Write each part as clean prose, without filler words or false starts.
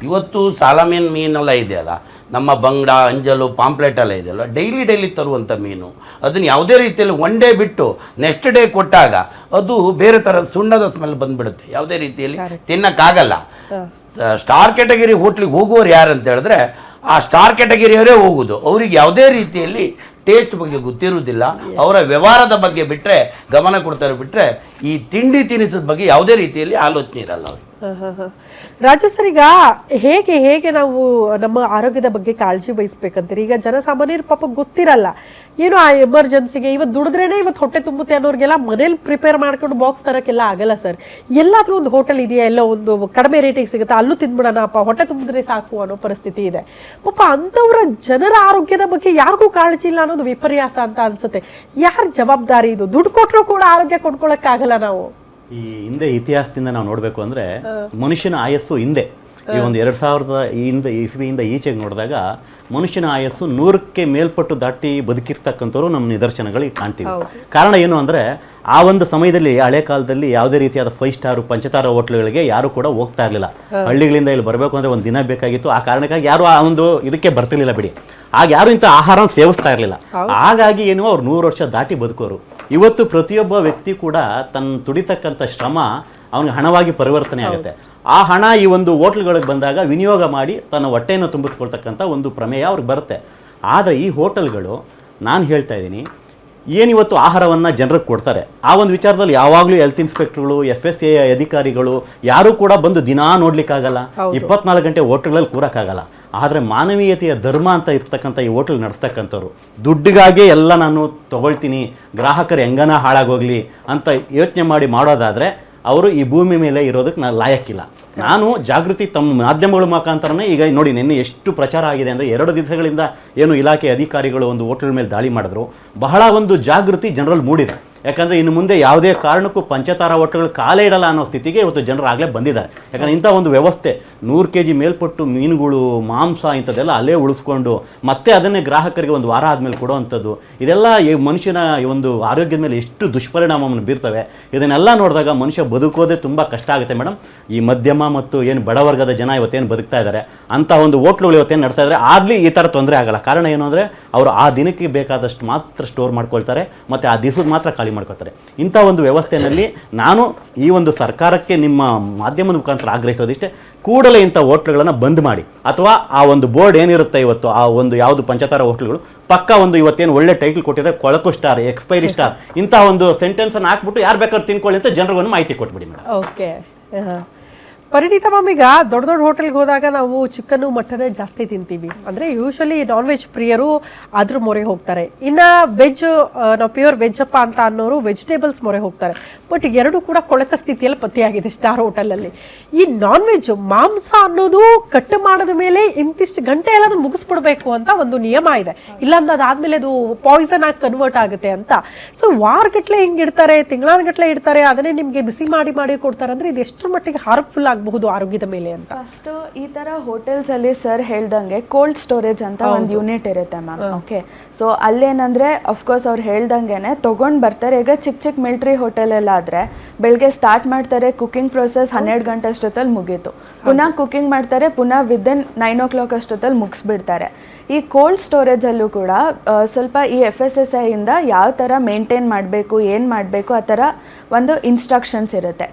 ಇವತ್ತು ಸಾಲಮೀನು ಮೀನೆಲ್ಲ ಇದೆಯಲ್ಲ, ನಮ್ಮ ಬಂಗಡ, ಅಂಜಲು, ಪಾಂಪ್ಲೆಟ್ ಎಲ್ಲ ಇದೆಯಲ್ಲ, ಡೈಲಿ ತರುವಂಥ ಮೀನು. ಅದನ್ನು ಯಾವುದೇ ರೀತಿಯಲ್ಲಿ ಒನ್ ಡೇ ಬಿಟ್ಟು ನೆಕ್ಸ್ಟ್ ಡೇ ಕೊಟ್ಟಾಗ ಅದು ಬೇರೆ ಥರದ ಸುಣ್ಣದ ಸ್ಮೆಲ್ ಬಂದುಬಿಡುತ್ತೆ, ಯಾವುದೇ ರೀತಿಯಲ್ಲಿ ತಿನ್ನೋಕ್ಕಾಗಲ್ಲ. ಸ್ಟಾರ್ ಕ್ಯಾಟಗರಿ ಹೋಟ್ಲಿಗೆ ಹೋಗುವವರು ಯಾರು ಅಂತ ಹೇಳಿದ್ರೆ ಆ ಸ್ಟಾರ್ ಕ್ಯಾಟಗರಿಯವರೇ ಹೋಗೋದು. ಅವ್ರಿಗೆ ಯಾವುದೇ ರೀತಿಯಲ್ಲಿ ಟೇಸ್ಟ್ ಬಗ್ಗೆ ಗೊತ್ತಿರುವುದಿಲ್ಲ, ಅವರ ವ್ಯವಹಾರದ ಬಗ್ಗೆ ಬಿಟ್ಟರೆ ಗಮನ ಕೊಡ್ತಾರೆ, ಬಿಟ್ಟರೆ ಈ ತಿಂಡಿ ತಿನಿಸದ ಬಗ್ಗೆ ಯಾವುದೇ ರೀತಿಯಲ್ಲಿ ಆಲೋಚನೆ ಇರಲ್ಲ ಅವ್ರಿಗೆ. ರಾಜು ಸರ್, ಈಗ ಹೇಗೆ ಹೇಗೆ ನಾವು ನಮ್ಮ ಆರೋಗ್ಯದ ಬಗ್ಗೆ ಕಾಳಜಿ ವಹಿಸ್ಬೇಕಂತೀರಿ? ಈಗ ಜನಸಾಮಾನ್ಯರು ಪಾಪ ಗೊತ್ತಿರಲ್ಲ, ಏನು ಆ ಎಮರ್ಜೆನ್ಸಿಗೆ ಇವತ್ತು ದುಡಿದ್ರೇನೆ ಇವತ್ತು ಹೊಟ್ಟೆ ತುಂಬುತ್ತೆ ಅನ್ನೋರಿಗೆಲ್ಲ ಮನೇಲಿ ಪ್ರಿಪೇರ್ ಮಾಡ್ಕೊಂಡು ಬಾಕ್ಸ್ ತರಕ್ಕೆಲ್ಲ ಆಗಲ್ಲ ಸರ್. ಎಲ್ಲಾದ್ರೂ ಒಂದು ಹೋಟೆಲ್ ಇದೆಯಾ, ಎಲ್ಲ ಒಂದು ಕಡಿಮೆ ರೇಟಿಗೆ ಸಿಗುತ್ತೆ, ಅಲ್ಲೂ ತಿಂದ್ಬಿಡೋಣಪ್ಪ, ಹೊಟ್ಟೆ ತುಂಬಿದ್ರೆ ಸಾಕು ಅನ್ನೋ ಪರಿಸ್ಥಿತಿ ಇದೆ. ಪಾಪ ಅಂಥವ್ರ ಜನರ ಆರೋಗ್ಯದ ಬಗ್ಗೆ ಯಾರಿಗೂ ಕಾಳಜಿ ಇಲ್ಲ ಅನ್ನೋದು ವಿಪರ್ಯಾಸ ಅಂತ ಅನ್ಸುತ್ತೆ. ಯಾರ ಜವಾಬ್ದಾರಿ ಇದು? ದುಡ್ಡು ಕೊಟ್ಟರು ಕೂಡ ಆರೋಗ್ಯ ಕೊಂಡ್ಕೊಳಕ್ಕಾಗಲ್ಲ ನಾವು. ಈ ಹಿಂದೆ ಇತಿಹಾಸದಿಂದ ನಾವು ನೋಡಬೇಕು ಅಂದರೆ ಮನುಷ್ಯನ ಆಯಸ್ಸು ಹಿಂದೆ ಈ ಒಂದು 2000 ಇಸ್ವಿಯಿಂದ ಈಚೆಗೆ ನೋಡಿದಾಗ ಮನುಷ್ಯನ ಆಯಸ್ಸು 100ಕ್ಕೆ ಮೇಲ್ಪಟ್ಟು ದಾಟಿ ಬದುಕಿರ್ತಕ್ಕಂಥವ್ರು ನಮ್ಮ ನಿದರ್ಶನಗಳಿಗೆ ಕಾಣ್ತೀವಿ. ಕಾರಣ ಏನು ಅಂದರೆ ಆ ಒಂದು ಸಮಯದಲ್ಲಿ ಹಳೆ ಕಾಲದಲ್ಲಿ ಯಾವುದೇ ರೀತಿಯಾದ 5 ಸ್ಟಾರ್ ಪಂಚತಾರ ಹೋಟ್ಲುಗಳಿಗೆ ಯಾರು ಕೂಡ ಹೋಗ್ತಾ ಇರಲಿಲ್ಲ. ಹಳ್ಳಿಗಳಿಂದ ಇಲ್ಲಿ ಬರಬೇಕು ಅಂದರೆ ಒಂದು ದಿನ ಬೇಕಾಗಿತ್ತು. ಆ ಕಾರಣಕ್ಕಾಗಿ ಯಾರು ಆ ಒಂದು ಇದಕ್ಕೆ ಬರ್ತಿರ್ಲಿಲ್ಲ ಬಿಡಿ. ಆಗ ಯಾರು ಇಂಥ ಆಹಾರ ಸೇವಿಸ್ತಾ ಇರಲಿಲ್ಲ. ಹಾಗಾಗಿ ಏನು ಅವ್ರು 100 ವರ್ಷ ದಾಟಿ ಬದುಕೋರು. ಇವತ್ತು ಪ್ರತಿಯೊಬ್ಬ ವ್ಯಕ್ತಿ ಕೂಡ ತನ್ನ ತುಡಿತಕ್ಕಂಥ ಶ್ರಮ ಅವನಿಗೆ ಹಣವಾಗಿ ಪರಿವರ್ತನೆ ಆಗುತ್ತೆ. ಆ ಹಣ ಈ ಒಂದು ಹೋಟ್ಲ್ಗಳಿಗೆ ಬಂದಾಗ ವಿನಿಯೋಗ ಮಾಡಿ ತನ್ನ ಹೊಟ್ಟೆಯನ್ನು ತುಂಬಿಸ್ಕೊಳ್ತಕ್ಕಂಥ ಒಂದು ಪ್ರಮೇಯ ಅವ್ರಿಗೆ ಬರುತ್ತೆ. ಆದರೆ ಈ ಹೋಟೆಲ್ಗಳು, ನಾನು ಹೇಳ್ತಾ ಇದ್ದೀನಿ, ಏನಿವತ್ತು ಆಹಾರವನ್ನು ಜನರಿಗೆ ಕೊಡ್ತಾರೆ, ಆ ಒಂದು ವಿಚಾರದಲ್ಲಿ ಯಾವಾಗಲೂ ಹೆಲ್ತ್ ಇನ್ಸ್ಪೆಕ್ಟರ್ಗಳು, FSA ಅಧಿಕಾರಿಗಳು ಯಾರೂ ಕೂಡ ಬಂದು ದಿನಾ ನೋಡ್ಲಿಕ್ಕಾಗಲ್ಲ, 24 ಗಂಟೆ ಹೋಟೆಲ್ಗಳಲ್ಲಿ ಕೂರಕ್ಕಾಗಲ್ಲ. ಆದರೆ ಮಾನವೀಯತೆಯ ಧರ್ಮ ಅಂತ ಇರ್ತಕ್ಕಂಥ ಈ ಹೋಟೆಲ್ ನಡೆಸ್ತಕ್ಕಂಥವ್ರು ದುಡ್ಡಿಗಾಗೇ ಎಲ್ಲ ನಾನು ತೊಗೊಳ್ತೀನಿ, ಗ್ರಾಹಕರು ಹೆಂಗನ ಹಾಳಾಗೋಗ್ಲಿ ಅಂತ ಯೋಚನೆ ಮಾಡಿ ಮಾಡೋದಾದರೆ ಅವರು ಈ ಭೂಮಿ ಮೇಲೆ ಇರೋದಕ್ಕೆ ನಾನು ಲಾಯಕ್ಕಿಲ್ಲ. ನಾನು ಜಾಗೃತಿ ತಮ್ಮ ಮಾಧ್ಯಮಗಳ ಮುಖಾಂತರನೇ ಈಗ ನೋಡಿ, ನಿನ್ನೆ ಎಷ್ಟು ಪ್ರಚಾರ ಆಗಿದೆ ಅಂದರೆ 2 ದಿವಸಗಳಿಂದ ಏನು ಇಲಾಖೆ ಅಧಿಕಾರಿಗಳು ಒಂದು ಹೋಟೆಲ್ ಮೇಲೆ ದಾಳಿ ಮಾಡಿದ್ರು, ಬಹಳ ಒಂದು ಜಾಗೃತಿ ಜನರಲ್ಲಿ ಮೂಡಿದೆ. ಯಾಕಂದರೆ ಇನ್ನು ಮುಂದೆ ಯಾವುದೇ ಕಾರಣಕ್ಕೂ ಪಂಚತಾರ ಹೋಟೆಲ್ಗಳು ಕಾಲೇ ಇಡಲ್ಲ ಅನ್ನೋ ಸ್ಥಿತಿಗೆ ಇವತ್ತು ಜನರು ಆಗಲೇ ಬಂದಿದ್ದಾರೆ. ಯಾಕಂದರೆ ಇಂಥ ಒಂದು ವ್ಯವಸ್ಥೆ 100 kg ಮೇಲ್ಪಟ್ಟು ಮೀನುಗಳು, ಮಾಂಸ ಇಂಥದ್ದೆಲ್ಲ ಅಲ್ಲೇ ಉಳಿಸ್ಕೊಂಡು ಮತ್ತೆ ಅದನ್ನೇ ಗ್ರಾಹಕರಿಗೆ ಒಂದು ವಾರ ಆದಮೇಲೆ ಕೊಡುವಂಥದ್ದು, ಇದೆಲ್ಲ ಈ ಮನುಷ್ಯನ ಒಂದು ಆರೋಗ್ಯದ ಮೇಲೆ ಎಷ್ಟು ದುಷ್ಪರಿಣಾಮವನ್ನು ಬೀರ್ತವೆ. ಇದನ್ನೆಲ್ಲ ನೋಡಿದಾಗ ಮನುಷ್ಯ ಬದುಕೋದೇ ತುಂಬ ಕಷ್ಟ ಆಗುತ್ತೆ ಮೇಡಮ್. ಈ ಮಧ್ಯಮ ಮತ್ತು ಏನು ಬಡವರ್ಗದ ಜನ ಇವತ್ತೇನು ಬದುಕ್ತಾ ಇದ್ದಾರೆ ಅಂಥ ಒಂದು ಹೋಟ್ಲುಗಳು ಇವತ್ತೇನು ನಡ್ತಾ ಇದ್ದಾರೆ, ಆಗಲಿ ಈ ಥರ ತೊಂದರೆ ಆಗಲ್ಲ. ಕಾರಣ ಏನು ಅಂದರೆ ಅವರು ಆ ದಿನಕ್ಕೆ ಬೇಕಾದಷ್ಟು ಮಾತ್ರ ಸ್ಟೋರ್ ಮಾಡ್ಕೊಳ್ತಾರೆ ಮತ್ತು ಆ ದಿವಸಕ್ಕೆ ಮಾತ್ರ ಖಾಲಿ ಮಾಡ್ಕೊತಾರೆ. ಇಂಥ ಒಂದು ವ್ಯವಸ್ಥೆಯಲ್ಲಿ ನಾನು ಈ ಒಂದು ಸರ್ಕಾರಕ್ಕೆ ನಿಮ್ಮ ಮಾಧ್ಯಮದ ಮುಖಾಂತರ ಆಗ್ರಹಿಸೋದಿಷ್ಟೇ, ಕೂಡಲೇ ಇಂಥ ಹೋಟ್ಲುಗಳನ್ನು ಬಂದ್ ಮಾಡಿ, ಅಥವಾ ಆ ಒಂದು ಬೋರ್ಡ್ ಏನಿರುತ್ತೆ ಇವತ್ತು ಆ ಒಂದು ಯಾವುದು ಪಂಚತಾರ ಹೋಟ್ಲುಗಳು ಪಕ್ಕ ಒಂದು ಇವತ್ತೇನು ಒಳ್ಳೆ ಟೈಟಲ್ ಕೊಟ್ಟಿದ್ದಾರೆ, ಕೊಳಕು ಸ್ಟಾರ್, ಎಕ್ಸ್ಪೈರಿ ಸ್ಟಾರ್, ಇಂಥ ಒಂದು ಸೆಂಟೆನ್ಸನ್ನು ಹಾಕ್ಬಿಟ್ಟು ಯಾರು ಬೇಕಾದ್ರೂ ತಿನ್ಕೊಳ್ಳಿ ಅಂತ ಜನರಿಗೊಂದು ಮಾಹಿತಿ ಕೊಟ್ಬಿಡಿ ಮೇಡಮ್. ಓಕೆ. ಪರಿಣಿತ ಮ್ಯಾಮ್, ಈಗ ದೊಡ್ಡ ದೊಡ್ಡ ಹೋಟೆಲ್ಗೆ ಹೋದಾಗ ನಾವು ಚಿಕನ್ನು ಮಟನ್ನೇ ಜಾಸ್ತಿ ತಿಂತೀವಿ. ಅಂದರೆ ಯೂಶ್ವಲಿ ನಾನ್ ವೆಜ್ ಪ್ರಿಯರು ಅದ್ರ ಮೊರೆ ಹೋಗ್ತಾರೆ. ಇನ್ನು ವೆಜ್, ನಾವು ಪ್ಯೂರ್ ವೆಜ್ ಅಪ್ಪ ಅಂತ ಅನ್ನೋರು ವೆಜಿಟೇಬಲ್ಸ್ ಮೊರೆ ಹೋಗ್ತಾರೆ. ಬಟ್ ಎರಡೂ ಕೂಡ ಕೊಳೆತ ಸ್ಥಿತಿಯಲ್ಲಿ ಪತ್ತೆಯಾಗಿದೆ ಸ್ಟಾರ್ ಹೋಟೆಲಲ್ಲಿ. ಈ ನಾನ್ ವೆಜ್ ಮಾಂಸ ಅನ್ನೋದು ಕಟ್ ಮಾಡಿದ ಮೇಲೆ ಇಂತಿಷ್ಟು ಗಂಟೆ ಎಲ್ಲ ಮುಗಿಸ್ಬಿಡ್ಬೇಕು ಅಂತ ಒಂದು ನಿಯಮ ಇದೆ, ಇಲ್ಲಾಂದ್ರೆ ಅದಾದ್ಮೇಲೆ ಅದು ಪಾಯ್ಸನ್ ಆಗಿ ಕನ್ವರ್ಟ್ ಆಗುತ್ತೆ ಅಂತ. ಸೊ ವಾರಗಟ್ಲೆ ಹಿಂಗೆ ಇಡ್ತಾರೆ, ತಿಂಗಳಾನುಗಟ್ಲೆ ಇಡ್ತಾರೆ, ಅದನ್ನೇ ನಿಮಗೆ ಬಿಸಿ ಮಾಡಿ ಮಾಡಿ ಕೊಡ್ತಾರೆ. ಅಂದರೆ ಇದು ಎಷ್ಟರ ಮಟ್ಟಿಗೆ ಹಾರ್ಮ್ಫುಲ್ ಆಗಬಹುದು ಆರೋಗ್ಯದ ಮೇಲೆ ಅಂತ? ಫಸ್ಟ್ ಈ ತರ ಹೋಟೆಲ್ಸ್ ಅಲ್ಲಿ ಸರ್ ಹೇಳ್ದಂಗೆ ಕೋಲ್ಡ್ ಸ್ಟೋರೇಜ್ ಅಂತ ಒಂದು ಯೂನಿಟ್ ಇರುತ್ತೆ ಮ್ಯಾಮ್. ಓಕೆ, ಸೊ ಅಲ್ಲೇನಂದ್ರೆ ಅಫ್ಕೋರ್ಸ್ ಅವ್ರು ಹೇಳ್ದಂಗೆನೆ ತಗೊಂಡ್ ಬರ್ತಾರೆ. ಈಗ ಚಿಕ್ಕ ಚಿಕ್ಕ ಮಿಲಿಟರಿ ಹೋಟೆಲ್ ಎಲ್ಲ ಆದ್ರೆ ಬೆಳಗ್ಗೆ ಸ್ಟಾರ್ಟ್ ಮಾಡ್ತಾರೆ, ಕುಕಿಂಗ್ ಪ್ರೊಸೆಸ್ 12 ಗಂಟೆ ಅಷ್ಟೊತ್ತಲ್ಲಿ ಮುಗೀತು, ಪುನಃ ಕುಕಿಂಗ್ ಮಾಡ್ತಾರೆ, ಪುನಃ ವಿದಿನ್ 9 o'clock ಅಷ್ಟೊತ್ತಲ್ಲಿ ಮುಗಿಸ್ಬಿಡ್ತಾರೆ. ಈ ಕೋಲ್ಡ್ ಸ್ಟೋರೇಜಲ್ಲೂ ಕೂಡ ಸ್ವಲ್ಪ ಈ FSSAI ಇಂದ ಯಾವ ಥರ ಮೇಂಟೈನ್ ಮಾಡಬೇಕು, ಏನು ಮಾಡಬೇಕು ಆ ಥರ ಒಂದು ಇನ್ಸ್ಟ್ರಕ್ಷನ್ಸ್ ಇರುತ್ತೆ.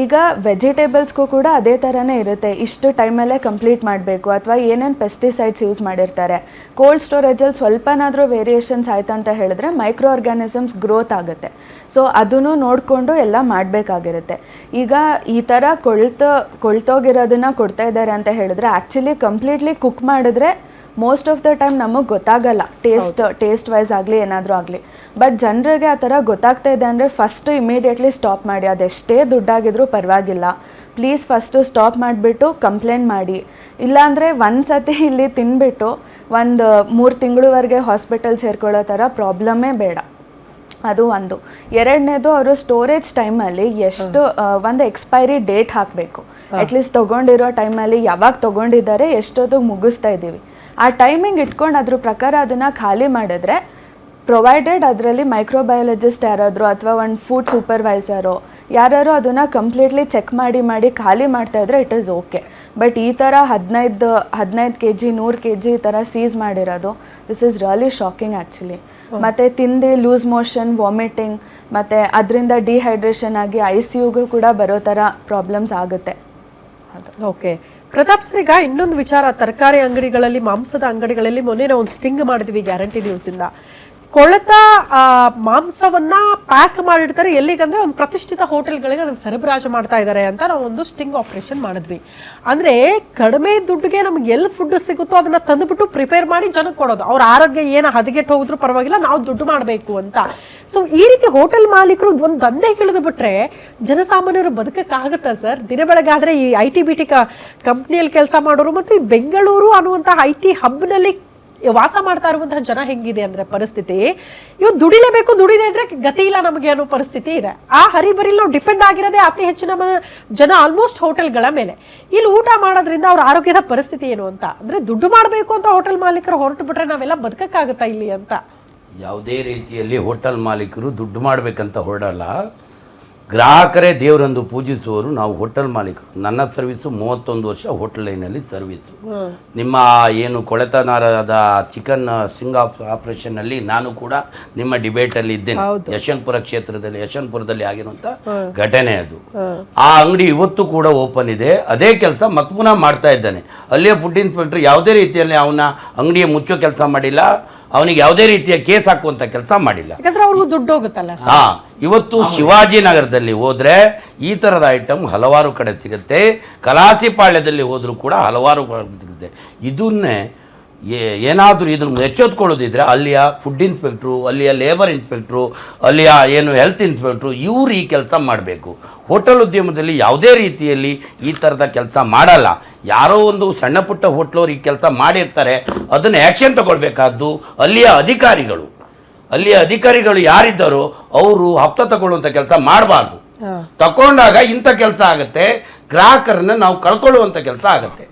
ಈಗ ವೆಜಿಟೇಬಲ್ಸ್ಗೂ ಕೂಡ ಅದೇ ಥರನೇ ಇರುತ್ತೆ, ಇಷ್ಟು ಟೈಮಲ್ಲೇ ಕಂಪ್ಲೀಟ್ ಮಾಡಬೇಕು, ಅಥವಾ ಏನೇನು ಪೆಸ್ಟಿಸೈಡ್ಸ್ ಯೂಸ್ ಮಾಡಿರ್ತಾರೆ. ಕೋಲ್ಡ್ ಸ್ಟೋರೇಜಲ್ಲಿ ಸ್ವಲ್ಪನಾದರೂ ವೇರಿಯೇಷನ್ಸ್ ಆಯ್ತು ಅಂತ ಹೇಳಿದ್ರೆ ಮೈಕ್ರೋ ಆರ್ಗ್ಯಾನಿಸಮ್ಸ್ ಗ್ರೋತ್ ಆಗುತ್ತೆ. ಸೊ ಅದನ್ನು ನೋಡಿಕೊಂಡು ಎಲ್ಲ ಮಾಡಬೇಕಾಗಿರುತ್ತೆ. ಈಗ ಈ ಥರ ಕೊಳ್ತೋಗಿರೋದನ್ನ ಕೊಡ್ತಾ ಇದ್ದಾರೆ ಅಂತ ಹೇಳಿದ್ರೆ ಆ್ಯಕ್ಚುಲಿ ಕಂಪ್ಲೀಟ್ಲಿ ಕುಕ್ ಮಾಡಿದ್ರೆ ಮೋಸ್ಟ್ ಆಫ್ ದ ಟೈಮ್ ನಮಗೆ ಗೊತ್ತಾಗಲ್ಲ, ಟೇಸ್ಟ್ ವೈಸ್ ಆಗಲಿ ಏನಾದರೂ ಆಗಲಿ. ಬಟ್ ಜನರಿಗೆ ಆ ಥರ ಗೊತ್ತಾಗ್ತಾ ಇದೆ ಅಂದರೆ ಫಸ್ಟು ಇಮಿಡಿಯೇಟ್ಲಿ ಸ್ಟಾಪ್ ಮಾಡಿ. ಅದೆಷ್ಟೇ ದುಡ್ಡಾಗಿದ್ರೂ ಪರವಾಗಿಲ್ಲ, ಪ್ಲೀಸ್ ಫಸ್ಟು ಸ್ಟಾಪ್ ಮಾಡಿಬಿಟ್ಟು ಕಂಪ್ಲೇಂಟ್ ಮಾಡಿ. ಇಲ್ಲಾಂದರೆ ಒಂದು ಸತಿ ಇಲ್ಲಿ ತಿಂದ್ಬಿಟ್ಟು ಒಂದು 3 ತಿಂಗಳವರೆಗೆ ಹಾಸ್ಪಿಟಲ್ ಸೇರ್ಕೊಳ್ಳೋ ಥರ ಪ್ರಾಬ್ಲಮ್ಮೇ ಬೇಡ. ಅದು ಒಂದು. ಎರಡನೇದು, ಅವರು ಸ್ಟೋರೇಜ್ ಟೈಮಲ್ಲಿ ಎಷ್ಟು ಒಂದು ಎಕ್ಸ್ಪೈರಿ ಡೇಟ್ ಹಾಕಬೇಕು. ಅಟ್ಲೀಸ್ಟ್ ತೊಗೊಂಡಿರೋ ಟೈಮಲ್ಲಿ ಯಾವಾಗ ತೊಗೊಂಡಿದ್ದಾರೆ, ಎಷ್ಟೊತ್ತಿಗೆ ಮುಗಿಸ್ತಾ ಇದ್ದೀವಿ, ಆ ಟೈಮಿಂಗ್ ಇಟ್ಕೊಂಡು ಅದ್ರ ಪ್ರಕಾರ ಅದನ್ನು ಖಾಲಿ ಮಾಡಿದ್ರೆ, ಪ್ರೊವೈಡೆಡ್ ಅದರಲ್ಲಿ ಮೈಕ್ರೋಬಯಾಲಜಿಸ್ಟ್ ಯಾರಾದರೂ ಅಥವಾ ಒಂದು ಫುಡ್ ಸೂಪರ್ವೈಸರು ಯಾರು ಅದನ್ನು ಕಂಪ್ಲೀಟ್ಲಿ ಚೆಕ್ ಮಾಡಿ ಖಾಲಿ ಮಾಡ್ತಾ ಇದ್ರೆ ಇಟ್ ಈಸ್ ಓಕೆ. ಬಟ್ ಈ ಥರ 15 kg 100 kg ಈ ಥರ ಸೀಸ್ ಮಾಡಿರೋದು this is really shocking actually. ಮತ್ತು ತಿಂದು ಲೂಸ್ ಮೋಷನ್, ವಾಮಿಟಿಂಗ್, ಮತ್ತು ಅದರಿಂದ ಡಿಹೈಡ್ರೇಷನ್ ಆಗಿ ICUಗೂ ಕೂಡ ಬರೋ ಥರ ಪ್ರಾಬ್ಲಮ್ಸ್ ಆಗುತ್ತೆ. ಓಕೆ ಪ್ರತಾಪ್ ಸರ್, ಈಗ ಇನ್ನೊಂದು ವಿಚಾರ, ತರಕಾರಿ ಅಂಗಡಿಗಳಲ್ಲಿ, ಮಾಂಸದ ಅಂಗಡಿಗಳಲ್ಲಿ ಮೊನ್ನೆ ನಾವು ಒಂದು ಸ್ಟಿಂಗ್ ಮಾಡಿದ್ವಿ ಗ್ಯಾರಂಟಿ ನ್ಯೂಸಿಂದ. ಕೊಳೆತ ಮಾಂಸವನ್ನ ಪ್ಯಾಕ್ ಮಾಡಿರ್ತಾರೆ, ಎಲ್ಲಿಗಂದ್ರೆ ಒಂದು ಪ್ರತಿಷ್ಠಿತ ಹೋಟೆಲ್ಗಳಿಗೆ ಅದನ್ನು ಸರಬರಾಜು ಮಾಡ್ತಾ ಇದ್ದಾರೆ ಅಂತ ನಾವು ಒಂದು ಸ್ಟಿಂಗ್ ಆಪರೇಷನ್ ಮಾಡಿದ್ವಿ. ಅಂದ್ರೆ ಕಡಿಮೆ ದುಡ್ಡಿಗೆ ನಮ್ಗೆ ಎಲ್ಲಿ ಫುಡ್ ಸಿಗುತ್ತೋ ಅದನ್ನ ತಂದುಬಿಟ್ಟು ಪ್ರಿಪೇರ್ ಮಾಡಿ ಜನಕ್ಕೆ ಕೊಡೋದು. ಅವ್ರ ಆರೋಗ್ಯ ಏನು ಹದಗೆಟ್ಟು ಹೋಗಿದ್ರು ಪರವಾಗಿಲ್ಲ, ನಾವು ದುಡ್ಡು ಮಾಡಬೇಕು ಅಂತ. ಸೊ ಈ ರೀತಿ ಹೋಟೆಲ್ ಮಾಲೀಕರು ಒಂದು ದಂಧೆ ಇಳಿದು ಬಿಟ್ರೆ ಜನಸಾಮಾನ್ಯರು ಬದುಕಕ್ಕಾಗತ್ತಾ ಸರ್? ದಿನ ಬೆಳಗಾದ್ರೆ ಈ IT BT ಕಂಪ್ನಿಯಲ್ಲಿ ಕೆಲಸ ಮಾಡೋರು ಮತ್ತು ಈ ಬೆಂಗಳೂರು ಅನ್ನುವಂತಹ IT ಹಬ್ನಲ್ಲಿ ವಾಸ ಮಾಡ್ತಾ ಇರುವಂತಹ ಜನ ಹೆಂಗಿದೆ ಅಂದ್ರೆ ಪರಿಸ್ಥಿತಿ, ಇವ್ ದುಡಿಲೇಬೇಕು, ದುಡಿದೇ ಇದ್ರೆ ಗತಿ ಇಲ್ಲ ನಮಗೆ ಅನ್ನೋ ಪರಿಸ್ಥಿತಿ ಇದೆ. ಆ ಹರಿಬರಿಲಿ ನಾವು ಡಿಪೆಂಡ್ ಆಗಿರೋದೇ ಅತಿ ಹೆಚ್ಚಿನ ಜನ ಆಲ್ಮೋಸ್ಟ್ ಹೋಟೆಲ್ಗಳ ಮೇಲೆ. ಇಲ್ಲಿ ಊಟ ಮಾಡೋದ್ರಿಂದ ಅವ್ರ ಆರೋಗ್ಯದ ಪರಿಸ್ಥಿತಿ ಏನು ಅಂತ, ಅಂದ್ರೆ ದುಡ್ಡು ಮಾಡಬೇಕು ಅಂತ ಹೋಟೆಲ್ ಮಾಲೀಕರು ಹೊರಟು ಬಿಟ್ರೆ ನಾವೆಲ್ಲ ಬದುಕಕ್ಕಾಗತ್ತಾ ಇಲ್ಲಿ ಅಂತ? ಯಾವುದೇ ರೀತಿಯಲ್ಲಿ ಹೋಟೆಲ್ ಮಾಲೀಕರು ದುಡ್ಡು ಮಾಡಬೇಕಂತ ಹೊರಡಲ್ಲ. ಗ್ರಾಹಕರೇ ದೇವರೆಂದು ಪೂಜಿಸುವವರು ನಾವು ಹೋಟೆಲ್ ಮಾಲೀಕರು. ನನ್ನ ಸರ್ವಿಸು 31 ವರ್ಷ ಹೋಟೆಲ್ ಲೈನಲ್ಲಿ ಸರ್ವಿಸು. ನಿಮ್ಮ ಏನು ಕೊಳೆತನಾರದ ಚಿಕನ್ ಸ್ಟಿಂಗ್ ಆಪರೇಷನ್ನಲ್ಲಿ ನಾನು ಕೂಡ ನಿಮ್ಮ ಡಿಬೇಟಲ್ಲಿ ಇದ್ದೇನೆ. ಯಶವಂತಪುರದಲ್ಲಿ ಆಗಿರುವಂಥ ಘಟನೆ ಅದು. ಆ ಅಂಗಡಿ ಇವತ್ತು ಕೂಡ ಓಪನ್ ಇದೆ, ಅದೇ ಕೆಲಸ ಮತ್ತೆ ಪುನಃ ಮಾಡ್ತಾ ಇದ್ದಾನೆ. ಅಲ್ಲಿಯೇ ಫುಡ್ ಇನ್ಸ್ಪೆಕ್ಟರ್ ಯಾವುದೇ ರೀತಿಯಲ್ಲಿ ಅವನ ಅಂಗಡಿಯ ಮುಚ್ಚೋ ಕೆಲಸ ಮಾಡಿಲ್ಲ, ಅವನಿಗೆ ಯಾವುದೇ ರೀತಿಯ ಕೇಸ್ ಹಾಕುವಂತ ಕೆಲಸ ಮಾಡಿಲ್ಲ. ಯಾಕಂದ್ರೆ ಅವ್ರಿಗೂ ದುಡ್ಡು ಹೋಗುತ್ತಲ್ಲ. ಇವತ್ತು ಶಿವಾಜಿನಗರದಲ್ಲಿ ಹೋದ್ರೆ ಈ ತರದ ಐಟಮ್ ಹಲವಾರು ಕಡೆ ಸಿಗುತ್ತೆ. ಕಲಾಸಿಪಾಳ್ಯದಲ್ಲಿ ಹೋದ್ರೂ ಕೂಡ ಹಲವಾರು ಸಿಗುತ್ತೆ. ಇದನ್ನೇ ಏನಾದರೂ ಇದನ್ನು ಎಚ್ಚೆತ್ಕೊಳ್ಳೋದಿದ್ರೆ ಅಲ್ಲಿಯ ಫುಡ್ ಇನ್ಸ್ಪೆಕ್ಟ್ರು, ಅಲ್ಲಿಯ ಲೇಬರ್ ಇನ್ಸ್ಪೆಕ್ಟ್ರು, ಅಲ್ಲಿಯ ಏನು ಹೆಲ್ತ್ ಇನ್ಸ್ಪೆಕ್ಟ್ರು, ಇವರು ಈ ಕೆಲಸ ಮಾಡಬೇಕು. ಹೋಟೆಲ್ ಉದ್ಯಮದಲ್ಲಿ ಯಾವುದೇ ರೀತಿಯಲ್ಲಿ ಈ ಥರದ ಕೆಲಸ ಮಾಡಲ್ಲ. ಯಾರೋ ಒಂದು ಸಣ್ಣ ಪುಟ್ಟ ಹೋಟ್ಲವ್ರು ಈ ಕೆಲಸ ಮಾಡಿರ್ತಾರೆ, ಅದನ್ನು ಆ್ಯಕ್ಷನ್ ತಗೊಳ್ಬೇಕಾದ್ದು ಅಲ್ಲಿಯ ಅಧಿಕಾರಿಗಳು ಯಾರಿದ್ದಾರೋ ಅವರು ಹಪ್ತ ತಗೊಳ್ಳುವಂಥ ಕೆಲಸ ಮಾಡಬಾರ್ದು. ತಗೊಂಡಾಗ ಇಂಥ ಕೆಲಸ ಆಗುತ್ತೆ, ಗ್ರಾಹಕರನ್ನ ನಾವು ಕಳ್ಕೊಳ್ಳುವಂಥ ಕೆಲಸ ಆಗುತ್ತೆ.